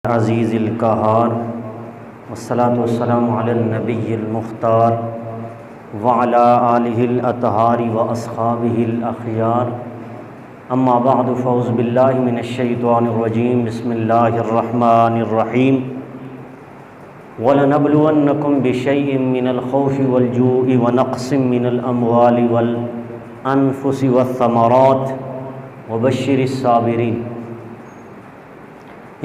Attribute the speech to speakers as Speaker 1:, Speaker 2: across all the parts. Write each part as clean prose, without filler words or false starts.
Speaker 1: عزیز القہار والصلاة والسلام علی النبی المختار وعلی آلہ الاطہار واصحابہ الاخیار اما بعد فاعوذ باللہ من الشیطان الرجیم بسم اللہ الرحمن الرحیم وَلَنَبْلُوَنَّكُمْ بِشَيْءٍ مِّنَ الْخَوْفِ وَالْجُوعِ وَنَقْصٍ مِّنَ الْأَمْوَالِ وَالْأَنفُسِ وَالثَّمَرَاتِ وَبَشِّرِ الصَّابِرِينَ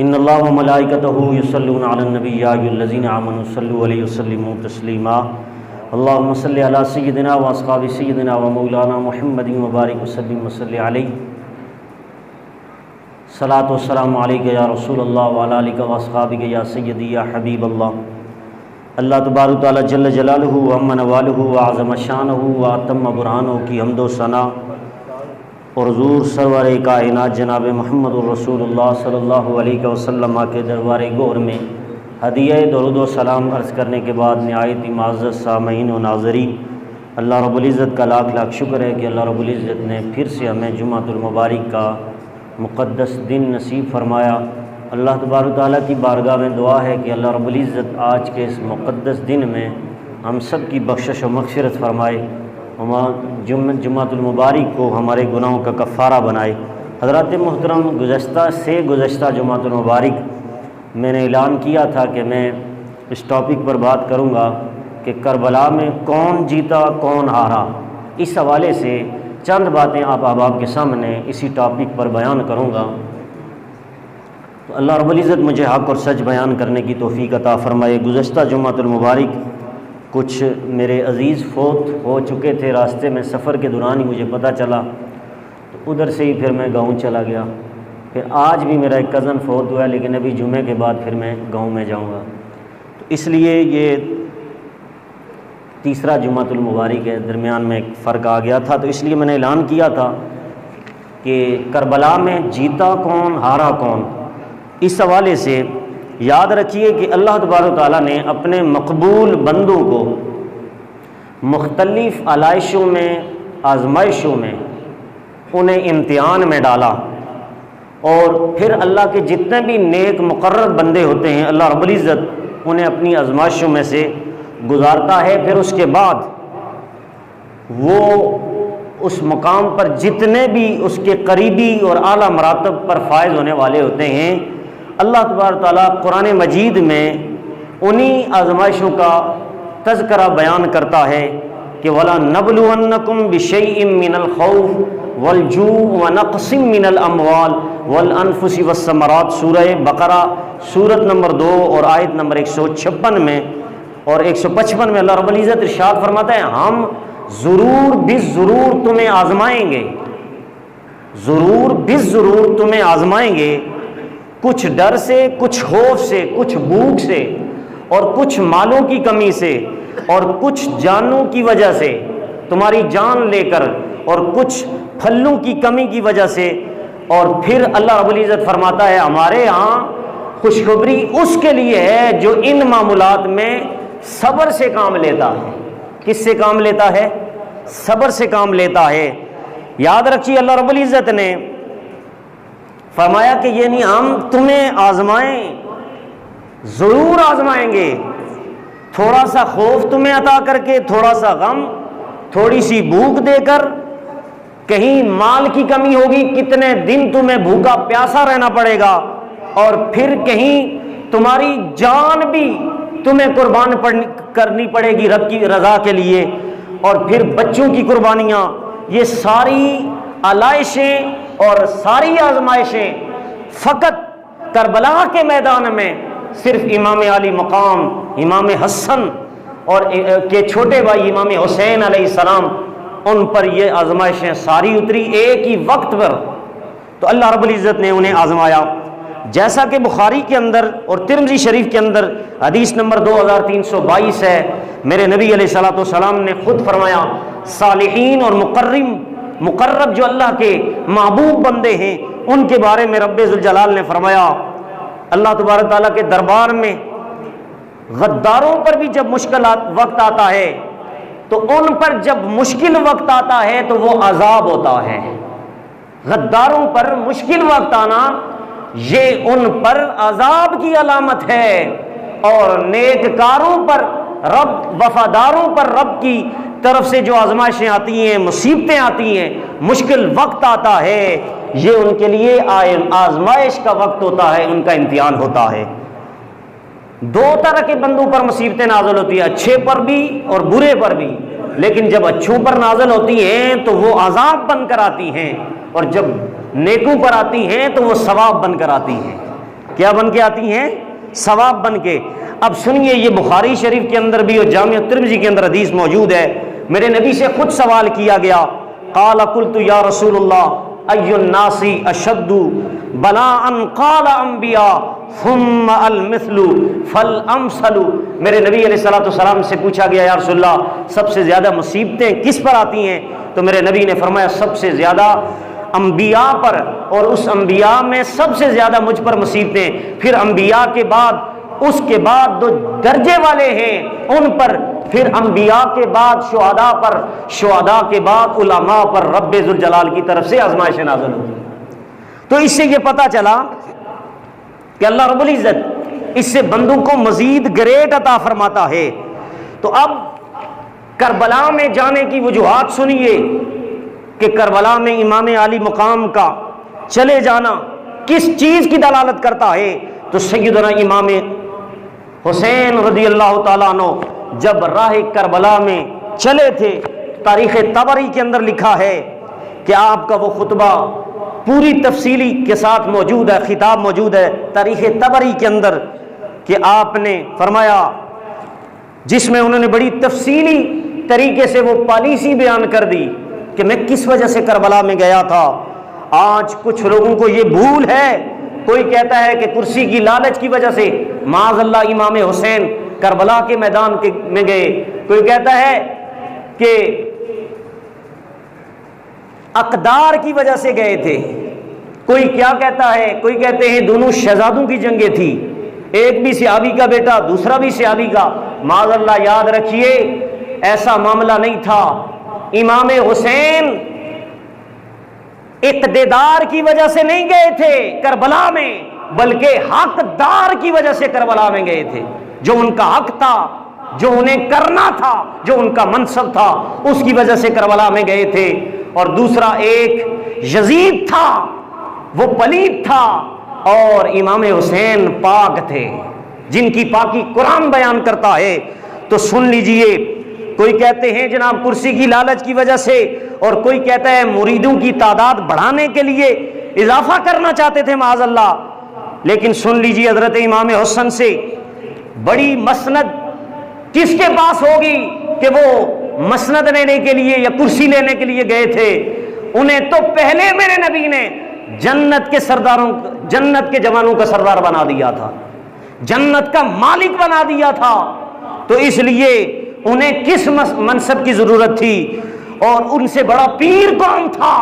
Speaker 1: ان اللہ وملائکتہ یصلون علی النبی یا ایھا الذین آمنوا صلوا علیہ وسلموا تسلیما اللہم صل علی سیدنا واصحاب سیدنا ومولانا محمد وبارک وسلم وصلی علیہ صلاۃ والسلام علیک یا رسول اللہ وعلی آلک واصحابک یا سیدی یا حبیب اللہ۔ اللہ تبارک تعالی جل جلالہ وعم نوالہ وعظم شانہ واتم برہانہ کی حمد و ثنا اور حضور سرور کائنات جناب محمد الرسول اللہ صلی اللہ علیہ وسلم کے دربار گور میں ہدیہ درود و سلام عرض کرنے کے بعد نہایت ہی معزز سامعین و ناظرین، اللہ رب العزت کا لاکھ لاکھ شکر ہے کہ اللہ رب العزت نے پھر سے ہمیں جمعۃ المبارک کا مقدس دن نصیب فرمایا۔ اللہ تبارک تعالیٰ کی بارگاہ میں دعا ہے کہ اللہ رب العزت آج کے اس مقدس دن میں ہم سب کی بخشش و مغفرت فرمائے، جمعۃ المبارک کو ہمارے گناہوں کا کفارہ بنائے۔ حضرات محترم، گزشتہ جمعۃ المبارک میں نے اعلان کیا تھا کہ میں اس ٹاپک پر بات کروں گا کہ کربلا میں کون جیتا کون ہارا۔ اس حوالے سے چند باتیں آپ کے سامنے اسی ٹاپک پر بیان کروں گا، تو اللہ رب العزت مجھے حق اور سچ بیان کرنے کی توفیق عطا فرمائے۔ گزشتہ جمعۃ المبارک کچھ میرے عزیز فوت ہو چکے تھے، راستے میں سفر کے دوران ہی مجھے پتہ چلا، تو ادھر سے ہی پھر میں گاؤں چلا گیا۔ پھر آج بھی میرا ایک کزن فوت ہوا ہے، لیکن ابھی جمعے کے بعد پھر میں گاؤں میں جاؤں گا، تو اس لیے یہ تیسرا جمعۃ المبارک ہے، درمیان میں ایک فرق آ گیا تھا، تو اس لیے میں نے اعلان کیا تھا کہ کربلا میں جیتا کون ہارا کون۔ اس حوالے سے یاد رکھیے کہ اللہ تبارک تعالیٰ نے اپنے مقبول بندوں کو مختلف علائشوں میں، آزمائشوں میں انہیں امتحان میں ڈالا، اور پھر اللہ کے جتنے بھی نیک مقرر بندے ہوتے ہیں اللہ رب العزت انہیں اپنی آزمائشوں میں سے گزارتا ہے۔ پھر اس کے بعد وہ اس مقام پر جتنے بھی اس کے قریبی اور اعلیٰ مراتب پر فائز ہونے والے ہوتے ہیں، اللہ تبارک تعالیٰ قرآن مجید میں انہی آزمائشوں کا تذکرہ بیان کرتا ہے کہ وَلَنَبْلُوَنَّكُمْ بِشَيْءٍ مِّنَ الْخَوْفِ وَالْجُوعِ وَنَقْصٍ مِّنَ الْأَمْوَالِ وَالْأَنفُسِ وَالثَّمَرَاتِ سورہ بقرہ سورت نمبر 2 اور آیت نمبر 156 میں اور 155 میں اللہ رب العزت ارشاد فرماتا ہے، ہم ضرور بالضرور تمہیں آزمائیں گے، ضرور بالضرور تمہیں آزمائیں گے، کچھ ڈر سے، کچھ خوف سے، کچھ بھوک سے، اور کچھ مالوں کی کمی سے، اور کچھ جانوں کی وجہ سے تمہاری جان لے کر، اور کچھ پھلوں کی کمی کی وجہ سے۔ اور پھر اللہ رب العزت فرماتا ہے ہمارے ہاں خوشخبری اس کے لیے ہے جو ان معاملات میں صبر سے کام لیتا ہے۔ کس سے کام لیتا ہے؟ صبر سے کام لیتا ہے۔ یاد رکھیے اللہ رب العزت نے فرمایا کہ یہ نہیں، ہم تمہیں آزمائیں، ضرور آزمائیں گے، تھوڑا سا خوف تمہیں عطا کر کے، تھوڑا سا غم، تھوڑی سی بھوک دے کر، کہیں مال کی کمی ہوگی، کتنے دن تمہیں بھوکا پیاسا رہنا پڑے گا، اور پھر کہیں تمہاری جان بھی تمہیں قربان کرنی پڑے گی رب کی رضا کے لیے، اور پھر بچوں کی قربانیاں۔ یہ ساری علائشیں اور ساری آزمائشیں فقط کربلا کے میدان میں صرف امام علی مقام، امام حسن اور کے چھوٹے بھائی امام حسین علیہ السلام، ان پر یہ آزمائشیں ساری اتری ایک ہی وقت پر، تو اللہ رب العزت نے انہیں آزمایا۔ جیسا کہ بخاری کے اندر اور ترمذی شریف کے اندر حدیث نمبر 2322 ہے، میرے نبی علیہ الصلوۃ والسلام نے خود فرمایا، صالحین اور مقرب جو اللہ کے محبوب بندے ہیں ان کے بارے میں رب ذوالجلال نے فرمایا، اللہ تبارک تعالیٰ کے دربار میں غداروں پر بھی جب مشکل وقت آتا ہے تو ان پر جب مشکل وقت آتا ہے تو وہ عذاب ہوتا ہے۔ غداروں پر مشکل وقت آنا یہ ان پر عذاب کی علامت ہے، اور نیک کاروں پر، رب وفاداروں پر رب کی طرف سے جو آزمائشیں آتی ہیں، مصیبتیں آتی ہیں، مشکل وقت آتا ہے، یہ ان کے لیے آزمائش کا وقت ہوتا ہے، ان کا امتحان ہوتا ہے۔ دو طرح کے بندوں پر مصیبتیں نازل ہوتی ہیں، اچھے پر بھی اور برے پر بھی، لیکن جب اچھوں پر نازل ہوتی ہیں تو وہ عذاب بن کر آتی ہیں، اور جب نیکوں پر آتی ہیں تو وہ ثواب بن کر آتی ہیں۔ کیا بن کے آتی ہیں؟ ثواب بن کے۔ اب سنیے، یہ بخاری شریف کے اندر بھی اور جامع ترمذی کے اندر حدیث موجود ہے۔ میرے نبی سے خود سوال کیا گیا، قال قلت یا رسول اللہ ای الناس اشد بلاء قال انبیاء ثم المثل فالامثل۔ میرے نبی علیہ الصلوۃ والسلام سے پوچھا گیا، یا رسول اللہ سب سے زیادہ مصیبتیں کس پر آتی ہیں؟ تو میرے نبی نے فرمایا سب سے زیادہ انبیاء پر، اور اس انبیاء میں سب سے زیادہ مجھ پر مصیبتیں، پھر انبیاء کے بعد اس کے بعد جو درجے والے ہیں ان پر، پھر انبیاء کے بعد شہداء پر، شہداء کے بعد علماء پر رب ذوالجلال کی طرف سے آزمائشیں نازل ہوتی ہیں۔ تو اس سے یہ پتہ چلا کہ اللہ رب العزت اس سے بندوں کو مزید گریڈ عطا فرماتا ہے۔ تو اب کربلا میں جانے کی وجوہات سنیے کہ کربلا میں امام عالی مقام کا چلے جانا کس چیز کی دلالت کرتا ہے۔ تو سیدنا امام حسین رضی اللہ تعالیٰ عنہ جب راہ کربلا میں چلے تھے، تاریخ طبری کے اندر لکھا ہے کہ آپ کا وہ خطبہ پوری تفصیلی کے ساتھ موجود ہے، خطاب موجود ہے تاریخ طبری کے اندر، کہ آپ نے فرمایا، جس میں انہوں نے بڑی تفصیلی طریقے سے وہ پالیسی بیان کر دی کہ میں کس وجہ سے کربلا میں گیا تھا۔ آج کچھ لوگوں کو یہ بھول ہے، کوئی کہتا ہے کہ کرسی کی لالچ کی وجہ سے معاذ اللہ امام حسین کربلا کے میدان میں گئے، کوئی کہتا ہے کہ اقدار کی وجہ سے گئے تھے، کوئی کیا کہتا ہے، کوئی کہتے ہیں دونوں شہزادوں کی جنگیں تھی، ایک بھی صحابی کا بیٹا دوسرا بھی صحابی کا۔ معاذ اللہ، یاد رکھیے ایسا معاملہ نہیں تھا۔ امام حسین اقتدار کی وجہ سے نہیں گئے تھے کربلا میں، بلکہ حقدار کی وجہ سے کربلا میں گئے تھے۔ جو ان کا حق تھا، جو انہیں کرنا تھا، جو ان کا منصب تھا، اس کی وجہ سے کربلا میں گئے تھے۔ اور دوسرا ایک یزید تھا، وہ پلید تھا، اور امام حسین پاک تھے جن کی پاکی قرآن بیان کرتا ہے۔ تو سن لیجئے، کوئی کہتے ہیں جناب کرسی کی لالچ کی وجہ سے، اور کوئی کہتا ہے مریدوں کی تعداد بڑھانے کے لیے اضافہ کرنا چاہتے تھے معاذ اللہ۔ لیکن سن لیجئے، حضرت امام حسن سے بڑی مسند کس کے پاس ہوگی کہ وہ مسند لینے کے لیے یا کرسی لینے کے لیے گئے تھے؟ انہیں تو پہلے میرے نبی نے جنت کے سرداروں، جنت کے جوانوں کا سردار بنا دیا تھا، جنت کا مالک بنا دیا تھا۔ تو اس لیے انہیں کس منصب کی ضرورت تھی؟ اور ان سے بڑا پیر کون تھا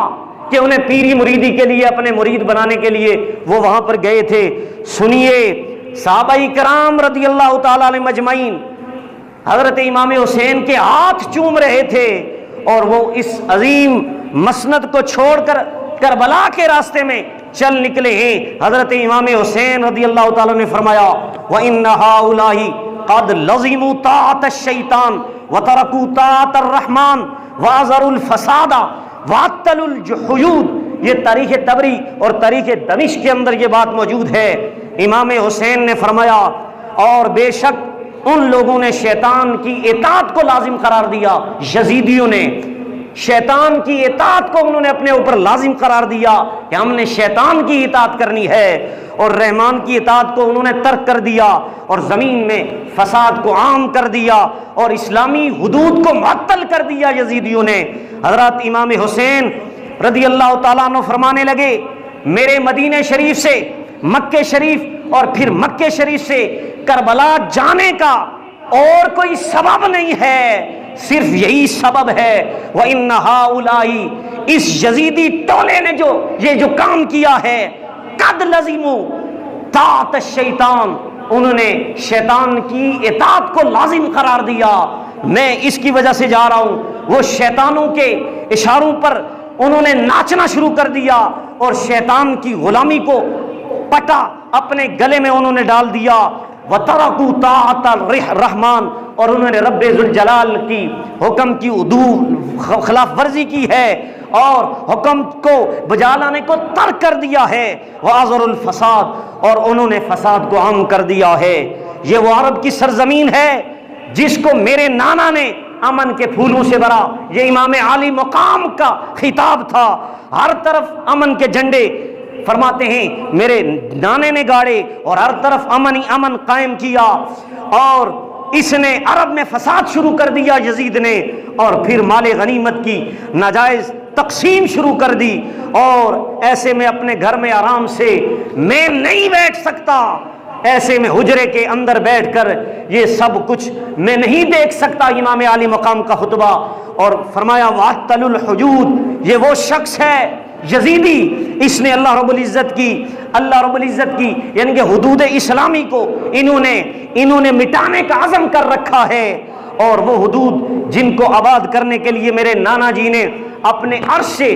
Speaker 1: کہ انہیں پیری مریدی کے لیے، اپنے مرید بنانے کے لیے وہ وہاں پر گئے تھے؟ سنیے، صحابہ کرام رضی اللہ تعالیٰ عنہم اجمعین حضرت امام حسین کے ہاتھ چوم رہے تھے، اور وہ اس عظیم مسند کو چھوڑ کر کربلا کے راستے میں چل نکلے ہیں۔ حضرت امام حسین رضی اللہ تعالیٰ نے فرمایا، وَإِنَّ هَؤُلَاءِ قَدْ لَزِمُوا طَاعَةَ الشَّيْطَانِ وَتَرَكُوا طَاعَةَ الرَّحْمَنِ وَعَزَرُوا الْفَسَادَ وَعَطَّلُوا الْحُدُودَ۔ یہ تاریخ طبری اور تاریخ دمشق کے اندر یہ بات موجود ہے۔ امام حسین نے فرمایا، اور بے شک ان لوگوں نے شیطان کی اطاعت کو لازم قرار دیا، یزیدیوں نے شیطان کی اطاعت کو انہوں نے اپنے اوپر لازم قرار دیا کہ ہم نے شیطان کی اطاعت کرنی ہے، اور رحمان کی اطاعت کو انہوں نے ترک کر دیا، اور زمین میں فساد کو عام کر دیا، اور اسلامی حدود کو معطل کر دیا یزیدیوں نے۔ حضرت امام حسین رضی اللہ تعالیٰ عنہ فرمانے لگے، میرے مدینہ شریف سے مکہ شریف اور پھر مکہ شریف سے کربلا جانے کا اور کوئی سبب نہیں ہے، صرف یہی سبب ہے، وَإِنَّ هَؤُلَاءِ اس یزیدی ٹولے نے جو کام کیا ہے، قَدْ لَزِمُوا طَاعَةَ الشَّيْطَانِ انہوں نے شیطان کی اطاعت کو لازم قرار دیا۔ میں اس کی وجہ سے جا رہا ہوں، وہ شیطانوں کے اشاروں پر انہوں نے ناچنا شروع کر دیا، اور شیطان کی غلامی کو پٹا اپنے گلے میں انہوں نے ڈال دیا، وَتَرَكُوا طَاعَةَ الرَّحْمَٰنِ، اور انہوں نے رب ذوالجلال کی حکم کی خلاف ورزی کی ہے اور حکم کو بجا لانے کو ترک کر دیا ہے، وَأَظْهَرُوا الْفَسَادَ، اور انہوں نے فساد کو عام کر دیا ہے۔ یہ وہ عرب کی سرزمین ہے جس کو میرے نانا نے امن کے پھولوں سے بھرا۔ یہ امام عالی مقام کا خطاب تھا، ہر طرف امن کے جھنڈے فرماتے ہیں میرے نانے نے گاڑے اور ہر طرف امن ہی امن قائم کیا، اور اس نے عرب میں فساد شروع کر دیا یزید نے، اور پھر مال غنیمت کی ناجائز تقسیم شروع کر دی، اور ایسے میں اپنے گھر میں آرام سے میں نہیں بیٹھ سکتا، ایسے میں حجرے کے اندر بیٹھ کر یہ سب کچھ میں نہیں دیکھ سکتا۔ امام عالی مقام کا خطبہ، اور فرمایا وَعَطَّلُ الْحُجُودِ، یہ وہ شخص ہے یزیدی، اس نے اللہ رب العزت کی یعنی کہ حدود اسلامی کو انہوں نے مٹانے کا عزم کر رکھا ہے، اور وہ حدود جن کو آباد کرنے کے لیے میرے نانا جی نے اپنے عرش سے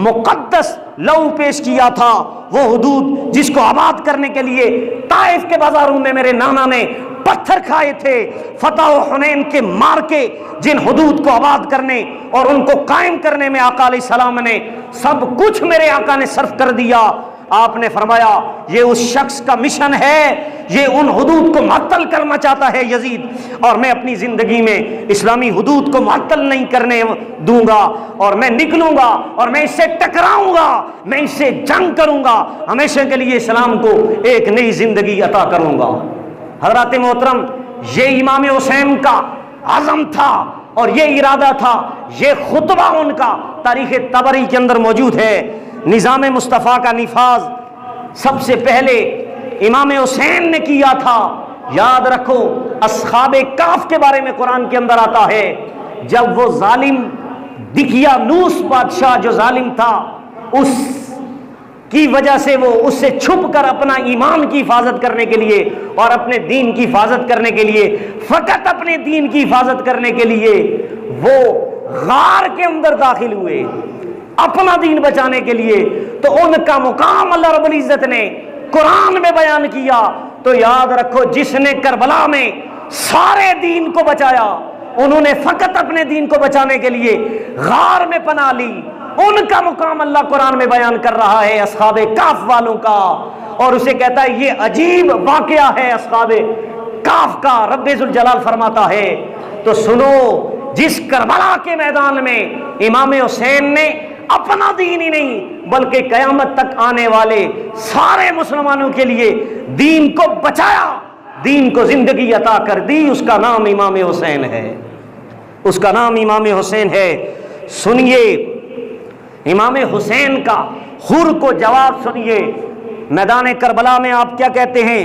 Speaker 1: مقدس لہو پیش کیا تھا، وہ حدود جس کو آباد کرنے کے لیے طائف کے بازاروں میں میرے نانا نے پتھر کھائے تھے، فتح و حنین کے مار کے جن حدود کو آباد کرنے اور ان کو قائم کرنے میں آقا علیہ السلام نے سب کچھ میرے آقا نے صرف کر دیا۔ آپ نے فرمایا یہ اس شخص کا مشن ہے، یہ ان حدود کو معطل کرنا چاہتا ہے یزید، اور میں اپنی زندگی میں اسلامی حدود کو معطل نہیں کرنے دوں گا، اور میں نکلوں گا اور میں اس سے ٹکراؤں گا، میں اس سے جنگ کروں گا، ہمیشہ کے لیے اسلام کو ایک نئی زندگی عطا کروں گا۔ حضرات محترم، یہ امام حسین کا عزم تھا اور یہ ارادہ تھا، یہ خطبہ ان کا تاریخ طبری کے اندر موجود ہے۔ نظام مصطفیٰ کا نفاذ سب سے پہلے امام حسین نے کیا تھا۔ یاد رکھو اصحاب کہف کے بارے میں قرآن کے اندر آتا ہے، جب وہ ظالم دقیانوس بادشاہ جو ظالم تھا، اس کی وجہ سے وہ اس سے چھپ کر اپنا ایمان کی حفاظت کرنے کے لیے اور اپنے دین کی حفاظت کرنے کے لیے، فقط اپنے دین کی حفاظت کرنے کے لیے وہ غار کے اندر داخل ہوئے اپنا دین بچانے کے لیے، تو ان کا مقام اللہ رب العزت نے قرآن میں بیان کیا۔ تو یاد رکھو جس نے کربلا میں سارے دین کو بچایا، انہوں نے فقط اپنے دین کو بچانے کے لیے غار میں پناہ لی، ان کا مقام اللہ قرآن میں بیان کر رہا ہے اصحاب کہف والوں کا، اور اسے کہتا ہے یہ عجیب واقعہ ہے اصحاب کہف کا، رب ذوالجلال فرماتا ہے۔ تو سنو، جس کربلا کے میدان میں امام حسین نے اپنا دین ہی نہیں بلکہ قیامت تک آنے والے سارے مسلمانوں کے لیے دین کو بچایا، دین کو زندگی عطا کر دی، اس کا نام امام حسین ہے، اس کا نام امام حسین ہے۔ سنیے امام حسین کا حر کو جواب سنیے، میدان کربلا میں آپ کیا کہتے ہیں؟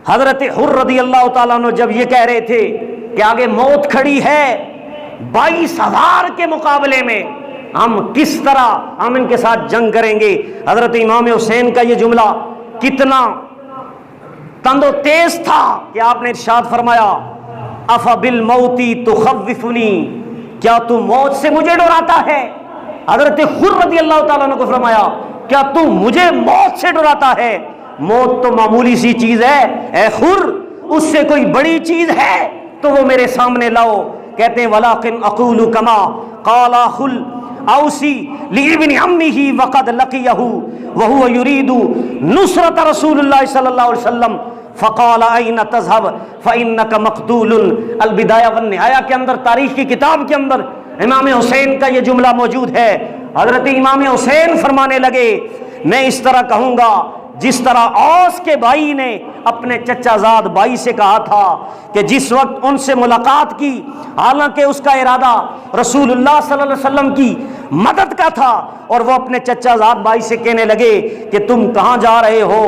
Speaker 1: حضرت حر رضی اللہ تعالیٰ عنہ جب یہ کہہ رہے تھے کہ آگے موت کھڑی ہے، 22,000 کے مقابلے میں ہم کس طرح ہم ان کے ساتھ جنگ کریں گے، حضرت امام حسین کا یہ جملہ کتنا تند و تیز تھا کہ آپ نے ارشاد فرمایا افا بالموت تخوفنی، کیا تو موت سے مجھے ڈراتا ہے؟ حضرت حر رضی اللہ تعالیٰ عنہ کو فرمایا کیا تو مجھے موت سے ڈراتا ہے؟ موت تو معمولی سی چیز ہے، اے حر اس سے کوئی بڑی چیز ہے تو وہ میرے سامنے لاؤ۔ کہتے ہیں ولاکن اقول کما قال خل اوسی لابن عمه وقد لقيه وهو يريد نصرت رسول اللہ صلی اللہ علیہ وسلم فقال اين تذهب فانك مقتول۔ البدایہ والنہایہ کے اندر، تاریخ کی کتاب کے اندر امام حسین کا یہ جملہ موجود ہے۔ حضرت امام حسین فرمانے لگے میں اس طرح کہوں گا جس طرح اوس کے بھائی نے اپنے چچا زاد بھائی سے کہا تھا کہ جس وقت ان سے ملاقات کی، حالانکہ اس کا ارادہ رسول اللہ صلی اللہ علیہ وسلم کی مدد کا تھا، اور وہ اپنے چچا زاد بھائی سے کہنے لگے کہ تم کہاں جا رہے ہو،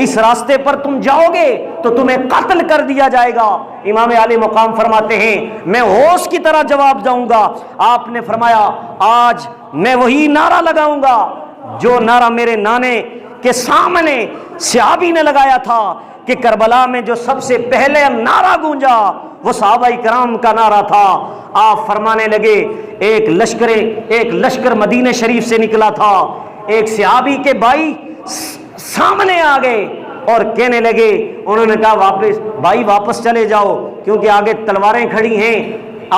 Speaker 1: اس راستے پر تم جاؤ گے تو تمہیں قتل کر دیا جائے گا۔ امام عالی مقام فرماتے ہیں میں ہوش کی طرح جواب دوں گا۔ آپ نے فرمایا آج میں وہی نعرہ لگاؤں گا جو نعرہ میرے نانے کے سامنے صحابی نے لگایا تھا کہ کربلا میں جو سب سے پہلے نعرہ گونجا وہ صحابہ کرام کا نعرہ تھا۔ آپ فرمانے لگے ایک لشکر مدینہ شریف سے نکلا تھا، ایک صحابی کے بھائی سامنے آ گئے اور کہنے لگے، انہوں نے کہا واپس بھائی واپس چلے جاؤ، کیونکہ آگے تلواریں کھڑی ہیں،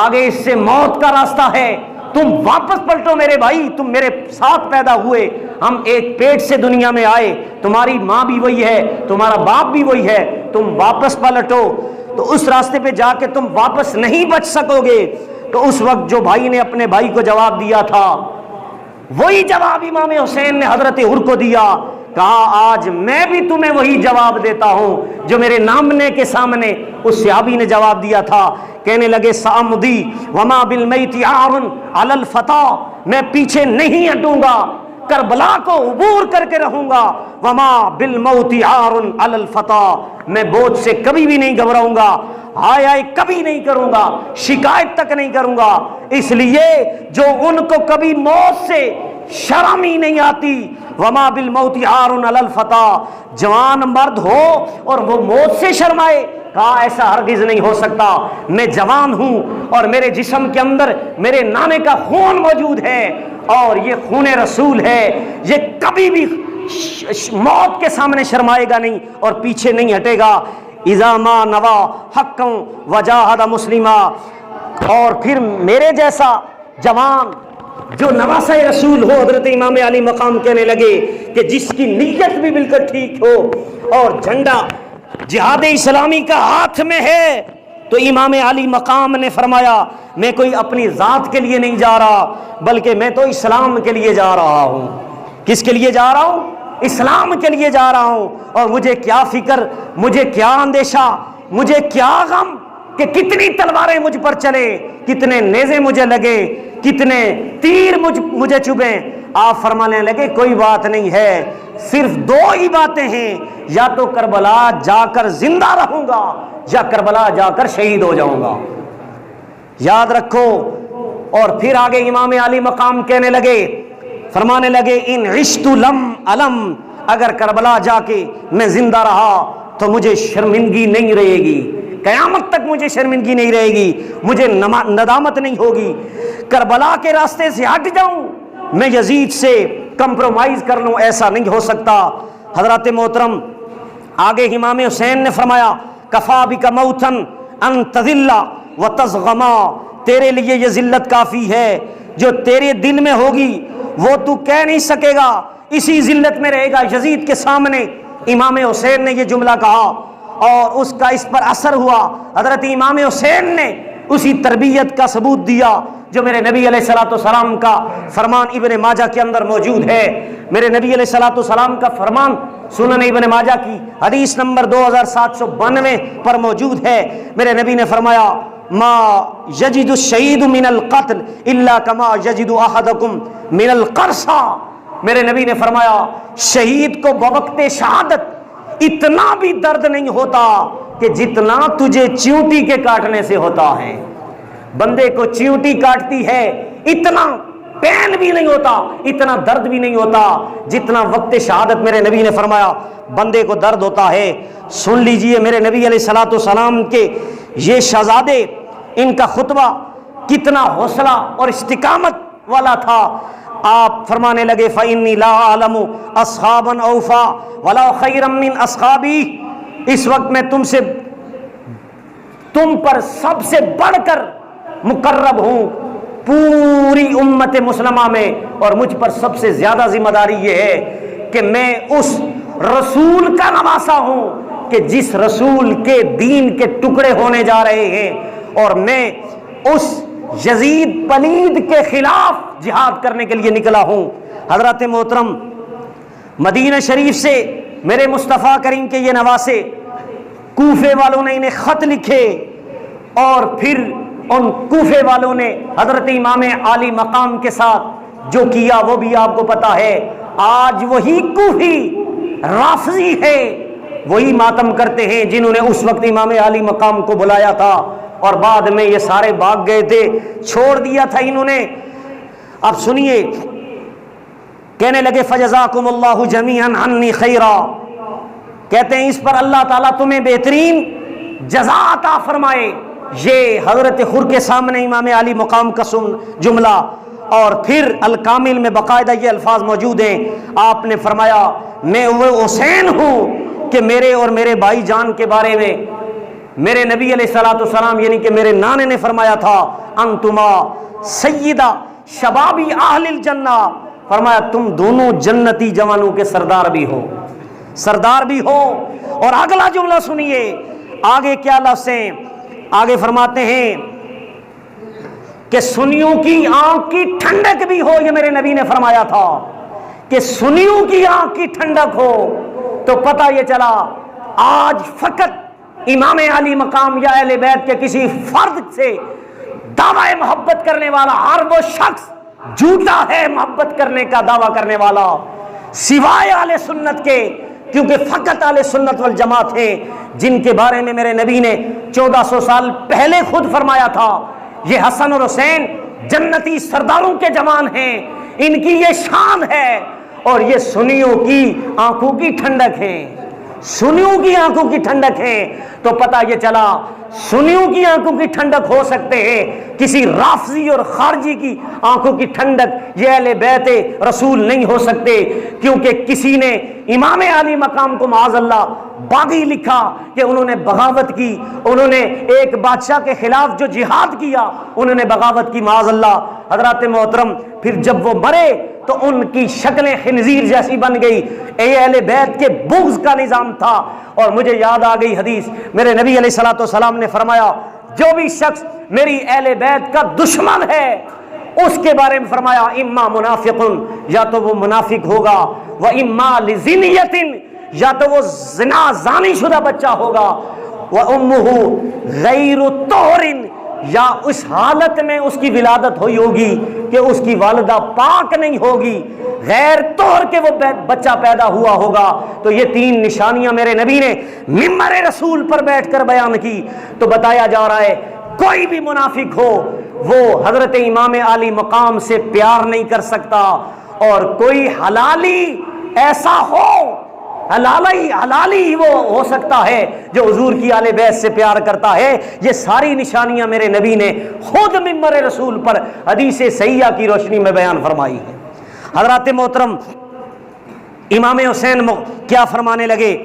Speaker 1: آگے اس سے موت کا راستہ ہے، تم واپس پلٹو میرے بھائی، تم میرے ساتھ پیدا ہوئے، ہم ایک پیٹ سے دنیا میں آئے، تمہاری ماں بھی وہی ہے، تمہارا باپ بھی وہی ہے، تم واپس پلٹو۔ تو اس راستے پہ جا کے تم واپس نہیں بچ سکو گے۔ تو اس وقت جو بھائی نے اپنے بھائی کو جواب دیا تھا، وہی جواب امام حسین نے حضرت حر کو دیا، کہا آج میں بھی تمہیں وہی جواب دیتا ہوں جو میرے نامنے کے سامنے اس صحابی نے جواب دیا تھا۔ کہنے لگے سامدی وما بالمیت عار علی الفتى، میں پیچھے نہیں ہٹوں گا، کربلا کو عبور کر کے رہوں گا۔ وما بالموت عار علی الفتى، میں موت سے کبھی بھی نہیں گھبراؤں گا، ہائے ہائے کبھی نہیں کروں گا، شکایت تک نہیں کروں گا، اس لیے جو ان کو کبھی موت سے شرم ہی نہیں آتی۔ وما بالموت عار علی الفتى، جوان مرد ہو اور وہ موت سے شرمائے، کہا ایسا ہرگز نہیں ہو سکتا، میں جوان ہوں اور میرے جسم کے اندر میرے نانے کا خون موجود ہے، اور یہ خون رسول ہے، یہ کبھی بھی موت کے سامنے شرمائے گا نہیں اور پیچھے نہیں ہٹے گا۔ اذا ما نوا حقا وجاہد مسلما، اور پھر میرے جیسا جوان جو نواسہ رسول ہو، حضرت امام علی مقام کہنے لگے کہ جس کی نیت بھی بالکل ٹھیک ہو اور جھنڈا جہاد اسلامی کا ہاتھ میں ہے، تو امام علی مقام نے فرمایا میں کوئی اپنی ذات کے لیے نہیں جا رہا، بلکہ میں تو اسلام کے لیے جا رہا ہوں۔ کس کے لیے جا رہا ہوں؟ اسلام کے لیے جا رہا ہوں، اور مجھے کیا فکر، مجھے کیا اندیشہ، مجھے کیا غم کہ کتنی تلواریں مجھ پر چلے، کتنے نیزے مجھے لگے، کتنے تیر مجھے چبھیں۔ آپ فرمانے لگے کوئی بات نہیں ہے، صرف دو ہی باتیں ہیں، یا تو کربلا جا کر زندہ رہوں گا یا کربلا جا کر شہید ہو جاؤں گا، یاد رکھو۔ اور پھر آگے امام علی مقام کہنے لگے، فرمانے لگے ان عشت لم علم، اگر کربلا جا کے میں زندہ رہا تو مجھے شرمندگی نہیں رہے گی، قیامت تک مجھے شرمندگی نہیں رہے گی، مجھے ندامت نہیں ہوگی۔ کربلا کے راستے سے ہٹ جاؤں، میں یزید سے کمپرومائز کر لوں، ایسا نہیں ہو سکتا۔ حضرات محترم، آگے امام حسین نے فرمایا کفا بک موتا ان تذل وتزغما، تیرے لیے یہ ذلت کافی ہے جو تیرے دل میں ہوگی وہ تو کہہ نہیں سکے گا، اسی ذلت میں رہے گا یزید کے سامنے۔ امام حسین نے یہ جملہ کہا اور اس کا اس پر اثر ہوا، حضرت امام حسین نے اسی تربیت کا ثبوت دیا جو میرے نبی علیہ الصلوۃ والسلام کا فرمان ابن ماجہ کے اندر موجود ہے۔ میرے نبی علیہ الصلوۃ والسلام کا فرمان سنن ابن ماجہ کی حدیث نمبر 2792 پر موجود ہے۔ میرے نبی نے فرمایا ما یجد الشہید من القتل الا کما یجد احدکم من القرصہ، میرے نبی نے فرمایا شہید کو بوقت شہادت اتنا بھی درد نہیں ہوتا کہ جتنا تجھے چیونٹی کے کاٹنے سے ہوتا ہے۔ بندے کو چیونٹی کاٹتی ہے اتنا پین بھی نہیں ہوتا، اتنا درد بھی نہیں ہوتا جتنا وقت شہادت میرے نبی نے فرمایا بندے کو درد ہوتا ہے۔ سن لیجئے میرے نبی علیہ الصلوۃ والسلام کے یہ شہزادے، ان کا خطبہ کتنا حوصلہ اور استقامت والا تھا۔ آپ فرمانے لگے فإنی لا أعلم أصحابا أوفى ولا خيرا من أصحابي، اس وقت میں تم پر سب سے بڑھ کر مقرب ہوں پوری امت مسلمہ میں، اور مجھ پر سب سے زیادہ ذمہ داری یہ ہے کہ میں اس رسول کا نواسا ہوں کہ جس رسول کے دین کے ٹکڑے ہونے جا رہے ہیں، اور میں اس یزید پلید کے خلاف جہاد کرنے کے لیے نکلا ہوں۔ حضرات محترم، مدینہ شریف سے میرے مصطفیٰ کریم کے یہ نواسے، کوفے والوں نے انہیں خط لکھے، اور پھر ان کوفے والوں نے حضرت امام علی مقام کے ساتھ جو کیا وہ بھی آپ کو پتا ہے۔ آج وہی کوفی رافضی ہے، وہی ماتم کرتے ہیں جنہوں نے اس وقت امام علی مقام کو بلایا تھا، اور بعد میں یہ سارے بھاگ گئے تھے، چھوڑ دیا تھا انہوں نے۔ اب سنیے، کہنے لگے فجزاکم اللہ جمیعا عنی خیرا، کہتے ہیں اس پر اللہ تعالیٰ تمہیں بہترین جزا عطا فرمائے۔ یہ حضرت خر کے سامنے امام علی مقام کا جملہ، اور پھر الکامل میں باقاعدہ یہ الفاظ موجود ہیں، آپ نے فرمایا میں وہ حسین ہوں کہ میرے اور میرے بھائی جان کے بارے میں میرے نبی علیہ الصلوۃ والسلام یعنی کہ میرے نانے نے فرمایا تھا انتما سیدہ شبابی اہل الجنہ، فرمایا تم دونوں جنتی جوانوں کے سردار بھی ہو، سردار بھی ہو۔ اور اگلا جملہ سنیے آگے کیا لفظ ہیں، آگے فرماتے ہیں کہ سنیوں کی آنکھ کی ٹھنڈک بھی ہو، یہ میرے نبی نے فرمایا تھا کہ سنیوں کی آنکھ کی ٹھنڈک ہو۔ تو پتہ یہ چلا آج فقط امام علی مقام یا اہل بیت کے کسی فرد سے دعوی محبت کرنے والا ہر وہ شخص جھوٹا ہے محبت کرنے کا دعویٰ کرنے والا، سوائے اہل سنت کے، کیونکہ فقط اہل سنت والجماعت ہیں جن کے بارے میں میرے نبی نے 1400 سال پہلے خود فرمایا تھا یہ حسن اور حسین جنتی سرداروں کے جوان ہیں، ان کی یہ شان ہے، اور یہ سنیوں کی آنکھوں کی ٹھنڈک ہے، سنیوں کی آنکھوں کی ٹھنڈک ہے۔ تو پتہ یہ چلا سنیوں کی آنکھوں کی ٹھنڈک ہو سکتے ہیں، کسی رافضی اور خارجی کی آنکھوں کی ٹھنڈک یہ اہل بیت رسول نہیں ہو سکتے، کیونکہ کسی نے امام علی مقام کو معاذ اللہ باغی لکھا کہ انہوں نے بغاوت کی، انہوں نے ایک بادشاہ کے خلاف جو جہاد کیا انہوں نے بغاوت کی معاذ اللہ۔ حضرات محترم پھر جب وہ مرے تو ان کی شکلیں خنزیر جیسی بن گئی، اہل بیت کے بغض کا نظام تھا۔ اور مجھے یاد آ گئی حدیث، میرے نبی علیہ الصلوۃ والسلام نے فرمایا جو بھی شخص میری اہل بیت کا دشمن ہے اس کے بارے میں فرمایا اما منافق، یا تو وہ منافق ہوگا، و اما لزنیت، یا تو وہ زنا زانی شدہ بچہ ہوگا، و امہ غیر طہر، یا اس حالت میں اس کی ولادت ہوئی ہوگی کہ اس کی والدہ پاک نہیں ہوگی، غیر طور کے وہ بچہ پیدا ہوا ہوگا۔ تو یہ تین نشانیاں میرے نبی نے ممبر رسول پر بیٹھ کر بیان کی۔ تو بتایا جا رہا ہے کوئی بھی منافق ہو وہ حضرت امام علی مقام سے پیار نہیں کر سکتا، اور کوئی حلالی ایسا ہو حلالی وہ ہو سکتا ہے جو حضور کی آل بیت سے پیار کرتا ہے۔ یہ ساری نشانیاں میرے نبی نے خود ممبر رسول پر حدیث صحیحہ کی روشنی میں بیان فرمائی ہے۔ حضرات محترم امام حسین کیا فرمانے لگے،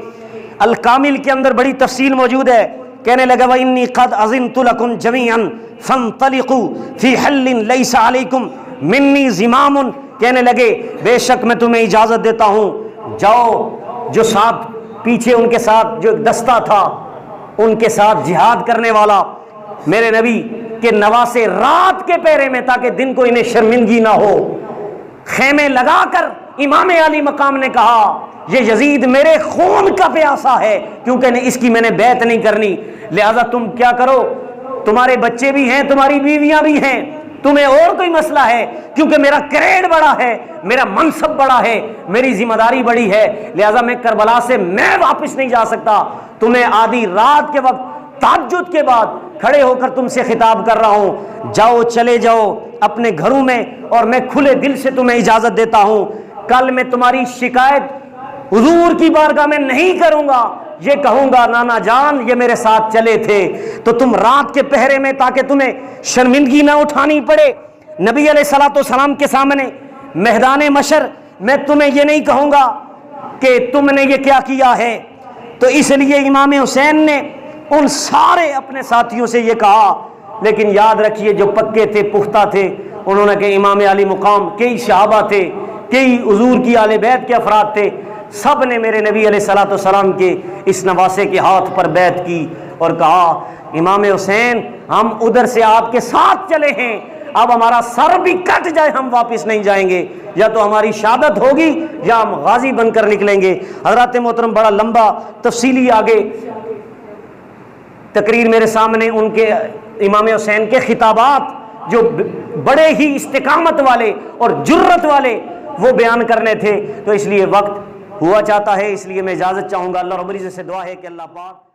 Speaker 1: الکامل کے اندر بڑی تفصیل موجود ہے، کہنے لگا وَإِنِّي قَدْ أَذِنْتُ لَكُمْ جَمِيعًا فَانطَلِقُوا فِي حَلٍّ لَيْسَ عَلَيْكُمْ مِنِّي زِمَامٌ، کہنے لگے بے شک میں تمہیں اجازت دیتا ہوں، جاؤ۔ جو ساتھ پیچھے ان کے ساتھ جو دستہ تھا ان کے ساتھ جہاد کرنے والا میرے نبی کے نواسے رات کے پہرے میں تاکہ دن کو انہیں شرمندگی نہ ہو، خیمے لگا کر امام علی مقام نے کہا یہ یزید میرے خون کا پیاسا ہے، کیونکہ اس کی میں نے بیعت نہیں کرنی، لہذا تم کیا کرو، تمہارے بچے بھی ہیں تمہاری بیویاں بھی ہیں، تمہیں اور کوئی مسئلہ ہے، کیونکہ میرا کریڈ بڑا ہے، میرا منصب بڑا ہے، میری ذمہ داری بڑی ہے، لہذا میں کربلا سے میں واپس نہیں جا سکتا، تمہیں آدھی رات کے وقت تہجد کے بعد کھڑے ہو کر تم سے خطاب کر رہا ہوں، جاؤ چلے جاؤ اپنے گھروں میں، اور میں کھلے دل سے تمہیں اجازت دیتا ہوں، کل میں تمہاری شکایت حضور کی بارگاہ میں نہیں کروں گا، یہ کہوں گا نانا جان یہ میرے ساتھ چلے تھے، تو تم رات کے پہرے میں تاکہ تمہیں شرمندگی نہ اٹھانی پڑے نبی علیہ الصلوۃ والسلام کے سامنے میدان محشر، میں تمہیں یہ نہیں کہوں گا کہ تم نے یہ کیا کیا ہے۔ تو اس لیے امام حسین نے ان سارے اپنے ساتھیوں سے یہ کہا، لیکن یاد رکھیے جو پکے تھے پختہ تھے انہوں نے کہ امام علی مقام کئی صحابہ تھے، کئی حضور کی آل بیت کے افراد تھے، سب نے میرے نبی علیہ الصلوۃ والسلام کے اس نواسے کے ہاتھ پر بیعت کی اور کہا امام حسین ہم ادھر سے آپ کے ساتھ چلے ہیں، اب ہمارا سر بھی کٹ جائے ہم واپس نہیں جائیں گے، یا تو ہماری شہادت ہوگی یا ہم غازی بن کر نکلیں گے۔ حضرات محترم بڑا لمبا تفصیلی آگے تقریر میرے سامنے ان کے امام حسین کے خطابات جو بڑے ہی استقامت والے اور جرت والے وہ بیان کرنے تھے، تو اس لیے وقت ہوا چاہتا ہے، اس لیے میں اجازت چاہوں گا۔ اللہ رب العزت سے دعا ہے کہ اللہ پاک